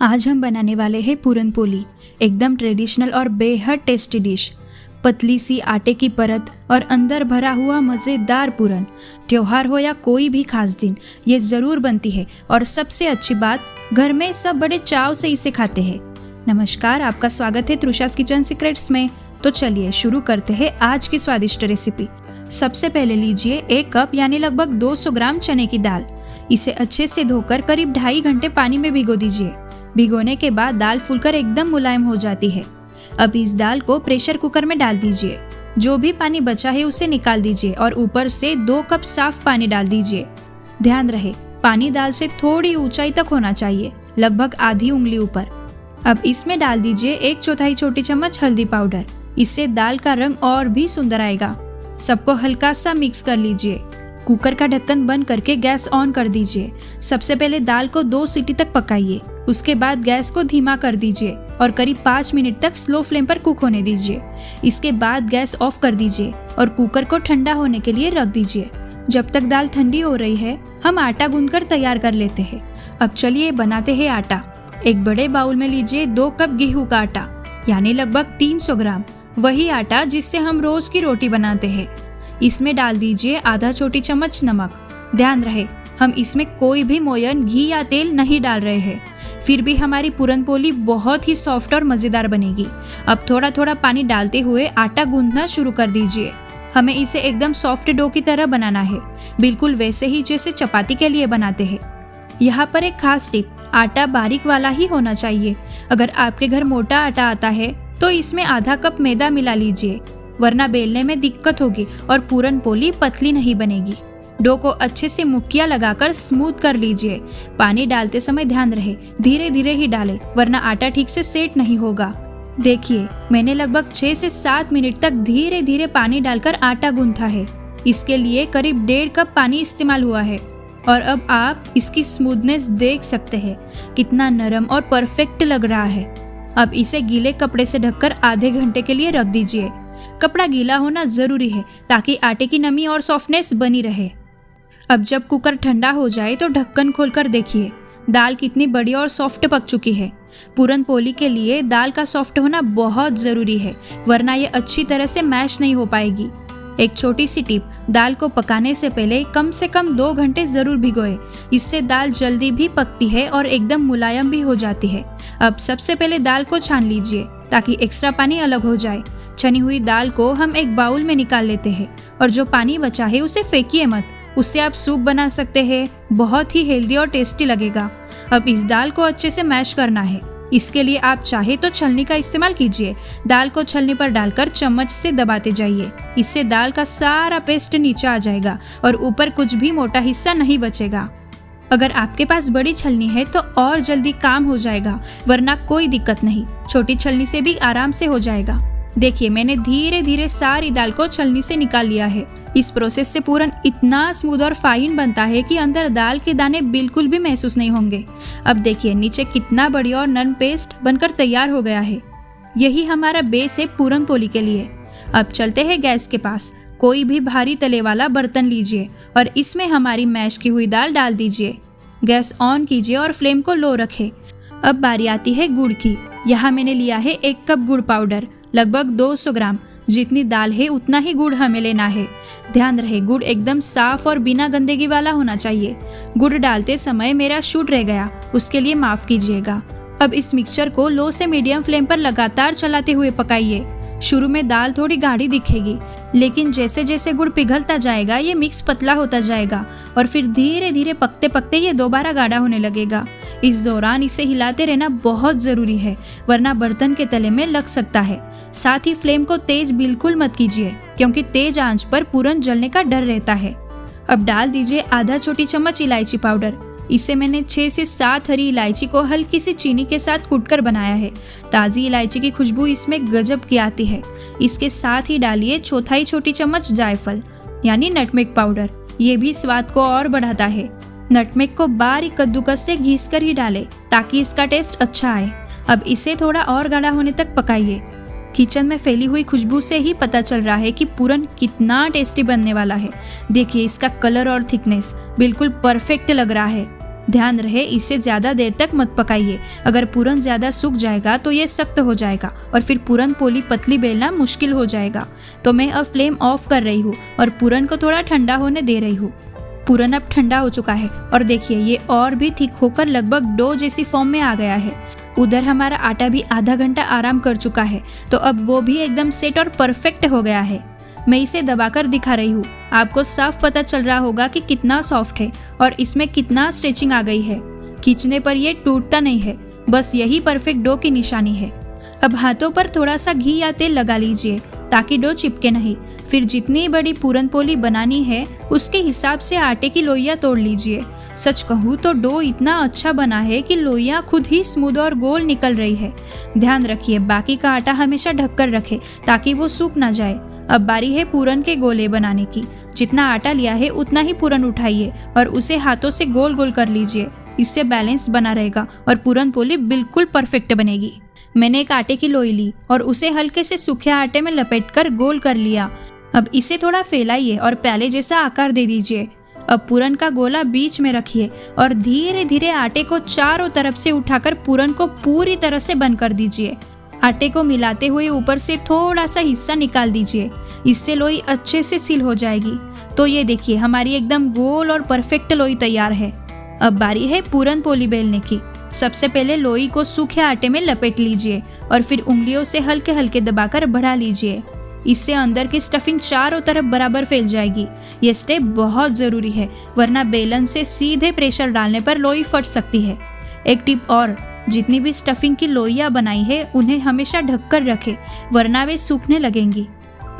आज हम बनाने वाले हैं पूरन पोली, एकदम ट्रेडिशनल और बेहद टेस्टी डिश। पतली सी आटे की परत और अंदर भरा हुआ मज़ेदार पूरन। त्योहार हो या कोई भी खास दिन, ये ज़रूर बनती है और सबसे अच्छी बात, घर में सब बड़े चाव से इसे खाते हैं। नमस्कार, आपका स्वागत है तृषास किचन सीक्रेट्स में। तो चलिए शुरू करते हैं आज की स्वादिष्ट रेसिपी। सबसे पहले लीजिए 1 कप यानी लगभग 200 ग्राम चने की दाल। इसे अच्छे से धोकर करीब 2.5 घंटे पानी में भिगो दीजिए। भिगोने के बाद दाल फूलकर एकदम मुलायम हो जाती है। अब इस दाल को प्रेशर कुकर में डाल दीजिए। जो भी पानी बचा है उसे निकाल दीजिए और ऊपर से 2 कप साफ पानी डाल दीजिए। ध्यान रहे, पानी दाल से थोड़ी ऊंचाई तक होना चाहिए, लगभग आधी उंगली ऊपर। अब इसमें डाल दीजिए 1/4 छोटी चम्मच हल्दी पाउडर। इससे दाल का रंग और भी सुंदर आएगा। सबको हल्का सा मिक्स कर लीजिए। कुकर का ढक्कन बंद करके गैस ऑन कर दीजिए। सबसे पहले दाल को 2 सीटी तक पकाइए। उसके बाद गैस को धीमा कर दीजिए और करीब 5 मिनट तक स्लो फ्लेम पर कुक होने दीजिए। इसके बाद गैस ऑफ कर दीजिए और कुकर को ठंडा होने के लिए रख दीजिए। जब तक दाल ठंडी हो रही है, हम आटा गूंथकर तैयार कर लेते हैं। अब चलिए बनाते हैं आटा। एक बड़े बाउल में लीजिए 2 कप गेहूं का आटा, यानी लगभग 300 ग्राम। वही आटा जिससे हम रोज की रोटी बनाते हैं। इसमें डाल दीजिए आधा छोटी चम्मच नमक। ध्यान रहे, हम इसमें कोई भी मोयन, घी या तेल नहीं डाल रहे हैं। फिर भी हमारी पूरन पोली बहुत ही सॉफ्ट और मज़ेदार बनेगी। अब थोड़ा थोड़ा पानी डालते हुए आटा गूंथना शुरू कर दीजिए। हमें इसे एकदम सॉफ्ट डो की तरह बनाना है, बिल्कुल वैसे ही जैसे चपाती के लिए बनाते हैं। यहाँ पर एक खास टिप, आटा बारीक वाला ही होना चाहिए। अगर आपके घर मोटा आटा आता है तो इसमें आधा कप मैदा मिला लीजिए, वरना बेलने में दिक्कत होगी और पूरन पोली पतली नहीं बनेगी। डो को अच्छे से मुक्कियाँ लगाकर स्मूथ कर लीजिए। पानी डालते समय ध्यान रहे, धीरे धीरे ही डालें, वरना आटा ठीक से सेट नहीं होगा। देखिए, मैंने लगभग 6 से 7 मिनट तक धीरे धीरे पानी डालकर आटा गूंथा है। इसके लिए करीब 1.5 कप पानी इस्तेमाल हुआ है। और अब आप इसकी स्मूथनेस देख सकते हैं, कितना नरम और परफेक्ट लग रहा है। अब इसे गीले कपड़े से ढककर आधे घंटे के लिए रख दीजिए। कपड़ा गीला होना जरूरी है ताकि आटे की नमी और सॉफ्टनेस बनी रहे। अब जब कुकर ठंडा हो जाए तो ढक्कन खोलकर देखिए, दाल कितनी बड़ी और सॉफ्ट पक चुकी है। पूरन पोली के लिए दाल का सॉफ्ट होना बहुत ज़रूरी है, वरना ये अच्छी तरह से मैश नहीं हो पाएगी। एक छोटी सी टिप, दाल को पकाने से पहले कम से कम 2 घंटे ज़रूर भिगोए। इससे दाल जल्दी भी पकती है और एकदम मुलायम भी हो जाती है। अब सबसे पहले दाल को छान लीजिए ताकि एक्स्ट्रा पानी अलग हो जाए। छनी हुई दाल को हम एक बाउल में निकाल लेते हैं और जो पानी बचा है उसे फेंकिए मत। उससे आप सूप बना सकते हैं, बहुत ही हेल्दी और टेस्टी लगेगा। अब इस दाल को अच्छे से मैश करना है। इसके लिए आप चाहे तो छलनी का इस्तेमाल कीजिए। दाल को छलनी पर डालकर चम्मच से दबाते जाइए। इससे दाल का सारा पेस्ट नीचे आ जाएगा और ऊपर कुछ भी मोटा हिस्सा नहीं बचेगा। अगर आपके पास बड़ी छलनी है तो और जल्दी काम हो जाएगा, वरना कोई दिक्कत नहीं, छोटी छलनी से भी आराम से हो जाएगा। देखिए, मैंने धीरे धीरे सारी दाल को छलनी से निकाल लिया है। इस प्रोसेस से पूरन इतना स्मूथ और फाइन बनता है कि अंदर दाल के दाने बिल्कुल भी महसूस नहीं होंगे। अब देखिए नीचे कितना बड़ी और नरम पेस्ट बनकर तैयार हो गया है। यही हमारा बेस है पूरन पोली के लिए। अब चलते हैं गैस के पास। कोई भी भारी तले वाला बर्तन लीजिए और इसमें हमारी मैश की हुई दाल डाल दीजिए। गैस ऑन कीजिए और फ्लेम को लो रखें। अब बारी आती है गुड़ की। यहाँ मैंने लिया है 1 कप गुड़ पाउडर, लगभग 200 ग्राम। जितनी दाल है उतना ही गुड़ हमें लेना है। ध्यान रहे, गुड़ एकदम साफ और बिना गंदगी वाला होना चाहिए। गुड़ डालते समय मेरा शूट रह गया, उसके लिए माफ़ कीजिएगा। अब इस मिक्सचर को लो से मीडियम फ्लेम पर लगातार चलाते हुए पकाइए। शुरू में दाल थोड़ी गाढ़ी दिखेगी, लेकिन जैसे जैसे गुड़ पिघलता जाएगा ये मिक्स पतला होता जाएगा और फिर धीरे धीरे पकते पकते ये दोबारा गाढ़ा होने लगेगा। इस दौरान इसे हिलाते रहना बहुत ज़रूरी है, वरना बर्तन के तले में लग सकता है। साथ ही फ्लेम को तेज बिल्कुल मत कीजिए, क्योंकि तेज आंच पर पूरन जलने का डर रहता है। अब डाल दीजिए आधा छोटी चम्मच इलायची पाउडर। इसे मैंने 6 से 7 हरी इलायची को हल्की सी चीनी के साथ कूटकर बनाया है। ताज़ी इलायची की खुशबू इसमें गजब की आती है। इसके साथ ही डालिए 1/4 छोटी चम्मच जायफल यानी नटमेग पाउडर। ये भी स्वाद को और बढ़ाता है। नटमेग को बारीक कद्दूकस से घिसकर ही डालें ताकि इसका टेस्ट अच्छा आए। अब इसे थोड़ा और गाढ़ा होने तक पकाइए। किचन में फैली हुई खुशबू से ही पता चल रहा है कि पूरन कितना टेस्टी बनने वाला है। देखिए, इसका कलर और थिकनेस बिल्कुल परफेक्ट लग रहा है। ध्यान रहे इसे ज़्यादा देर तक मत पकाइए। अगर पूरन ज़्यादा सूख जाएगा तो ये सख्त हो जाएगा और फिर पूरन पोली पतली बेलना मुश्किल हो जाएगा। तो मैं अब फ्लेम ऑफ कर रही हूँ और पूरन को थोड़ा ठंडा होने दे रही हूँ। पूरन अब ठंडा हो चुका है और देखिए ये और भी थिक होकर लगभग डो जैसी फॉर्म में आ गया है। उधर हमारा आटा भी आधा घंटा आराम कर चुका है, तो अब वो भी एकदम सेट और परफेक्ट हो गया है। मैं इसे दबाकर दिखा रही हूँ। आपको साफ पता चल रहा होगा कि कितना सॉफ्ट है और इसमें कितना स्ट्रेचिंग आ गई है। खींचने पर ये टूटता नहीं है, बस यही परफेक्ट डो की निशानी है। अब हाथों पर थोड़ा सा घी या तेल लगा लीजिए ताकि डो चिपके नहीं। फिर जितनी बड़ी पूरन पोली बनानी है उसके हिसाब से आटे की लोइयां तोड़ लीजिए। सच कहूँ तो डो इतना अच्छा बना है कि लोइयां खुद ही स्मूथ और गोल निकल रही है। ध्यान रखिए बाकी का आटा हमेशा ढककर रखें ताकि वो सूख ना जाए। अब बारी है पूरन के गोले बनाने की। जितना आटा लिया है उतना ही पूरन उठाइए और उसे हाथों से गोल गोल कर लीजिए। इससे बैलेंस बना रहेगा और पूरन पोली बिल्कुल परफेक्ट बनेगी। मैंने एक आटे की लोई ली और उसे हल्के से सूखे आटे में लपेटकर गोल कर लिया। अब इसे थोड़ा फैलाइए और प्याले जैसा आकार दे दीजिए। अब पूरन का गोला बीच में रखिए और धीरे धीरे आटे को चारों तरफ से उठाकर पूरन को पूरी तरह से बंद कर दीजिए। आटे को मिलाते हुए ऊपर से थोड़ा सा हिस्सा निकाल दीजिए, इससे लोई अच्छे से सील हो जाएगी। तो ये देखिए हमारी एकदम गोल और परफेक्ट लोई तैयार है। अब बारी है पूरन पोली बेलने की। सबसे पहले लोई को सूखे आटे में लपेट लीजिए और फिर उंगलियों से हल्के हल्के दबाकर बढ़ा लीजिए। इससे अंदर की स्टफिंग चारों तरफ बराबर फैल जाएगी। ये स्टेप बहुत ज़रूरी है, वरना बेलन से सीधे प्रेशर डालने पर लोई फट सकती है। एक टिप और, जितनी भी स्टफिंग की लोइयां बनाई है उन्हें हमेशा ढककर रखें, वरना वे सूखने लगेंगी।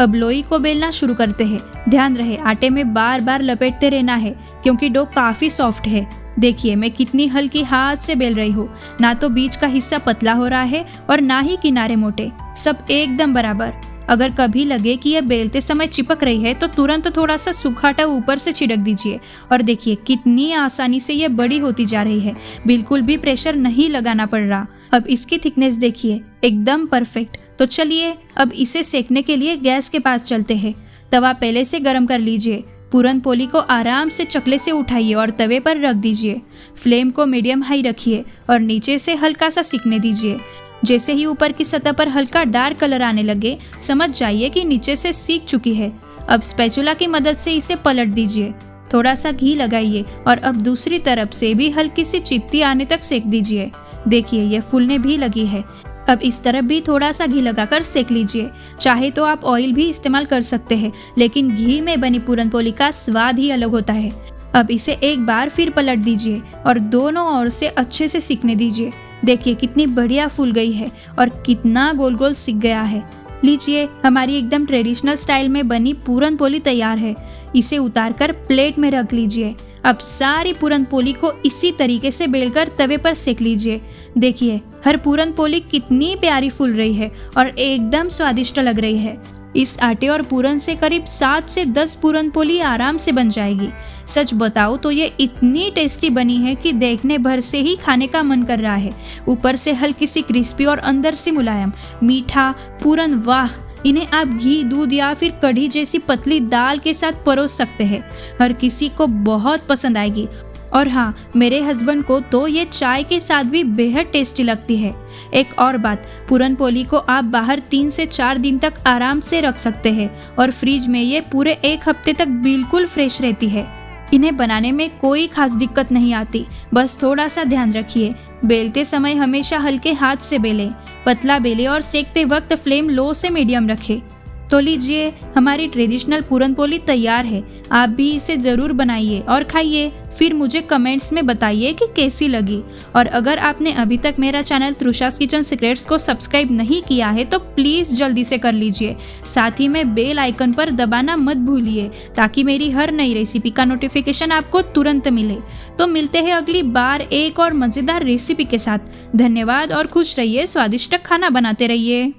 अब लोई को बेलना शुरू करते हैं। ध्यान रहे आटे में बार बार लपेटते रहना है क्योंकि डो काफ़ी सॉफ्ट है। देखिए मैं कितनी हल्की हाथ से बेल रही हूँ। ना तो बीच का हिस्सा पतला हो रहा है और ना ही किनारे मोटे, सब एकदम बराबर। अगर कभी लगे कि यह बेलते समय चिपक रही है तो तुरंत थोड़ा सा सूखा आटा ऊपर से छिड़क दीजिए और देखिए कितनी आसानी से यह बड़ी होती जा रही है। बिल्कुल भी प्रेशर नहीं लगाना पड़ रहा। अब इसकी थिकनेस देखिए, एकदम परफेक्ट। तो चलिए अब इसे सेकने के लिए गैस के पास चलते हैं। तवा पहले से गर्म कर लीजिए। पूरन पोली को आराम से चकले से उठाइए और तवे पर रख दीजिए। फ्लेम को मीडियम हाई रखिए और नीचे से हल्का सा सिकने दीजिए। जैसे ही ऊपर की सतह पर हल्का डार्क कलर आने लगे, समझ जाइए कि नीचे से सीख चुकी है। अब स्पैचुला की मदद से इसे पलट दीजिए। थोड़ा सा घी लगाइए और अब दूसरी तरफ से भी हल्की सी चित्ती आने तक सेक दीजिए। देखिए ये फूलने भी लगी है। अब इस तरफ भी थोड़ा सा घी लगाकर सेक लीजिए। चाहे तो आप ऑयल भी इस्तेमाल कर सकते हैं, लेकिन घी में बनी पूरन पोली का स्वाद ही अलग होता है। अब इसे एक बार फिर पलट दीजिए और दोनों ओर से अच्छे से सिकने दीजिए। देखिए कितनी बढ़िया फूल गई है और कितना गोल गोल सिक गया है। लीजिए हमारी एकदम ट्रेडिशनल स्टाइल में बनी पूरन पोली तैयार है। इसे उतारकर प्लेट में रख लीजिए। अब सारी पूरन पोली को इसी तरीके से बेलकर तवे पर सेक लीजिए। देखिए हर पूरन पोली कितनी प्यारी फूल रही है और एकदम स्वादिष्ट लग रही है। इस आटे और पूरन से करीब 7 से 10 पूरन पोली आराम से बन जाएगी। सच बताओ तो ये इतनी टेस्टी बनी है कि देखने भर से ही खाने का मन कर रहा है। ऊपर से हल्की सी क्रिस्पी और अंदर से मुलायम मीठा पूरन, वाह! इन्हें आप घी, दूध या फिर कढ़ी जैसी पतली दाल के साथ परोस सकते हैं। हर किसी को बहुत पसंद आएगी। और हाँ, मेरे हस्बैंड को तो ये चाय के साथ भी बेहद टेस्टी लगती है। एक और बात, पूरन पोली को आप बाहर 3 से 4 दिन तक आराम से रख सकते हैं और फ्रिज में ये पूरे 1 हफ्ते तक बिल्कुल फ्रेश रहती है। इन्हें बनाने में कोई खास दिक्कत नहीं आती, बस थोड़ा सा ध्यान रखिए। बेलते समय हमेशा हल्के हाथ से बेलें, पतला बेलें और सेकते वक्त फ्लेम लो से मीडियम रखें। तो लीजिए हमारी ट्रेडिशनल पूरन पोली तैयार है। आप भी इसे ज़रूर बनाइए और खाइए, फिर मुझे कमेंट्स में बताइए कि कैसी लगी। और अगर आपने अभी तक मेरा चैनल तृषास किचन सीक्रेट्स को सब्सक्राइब नहीं किया है तो प्लीज़ जल्दी से कर लीजिए। साथ ही में बेल आइकन पर दबाना मत भूलिए ताकि मेरी हर नई रेसिपी का नोटिफिकेशन आपको तुरंत मिले। तो मिलते हैं अगली बार एक और मज़ेदार रेसिपी के साथ। धन्यवाद और खुश रहिए, स्वादिष्ट खाना बनाते रहिए।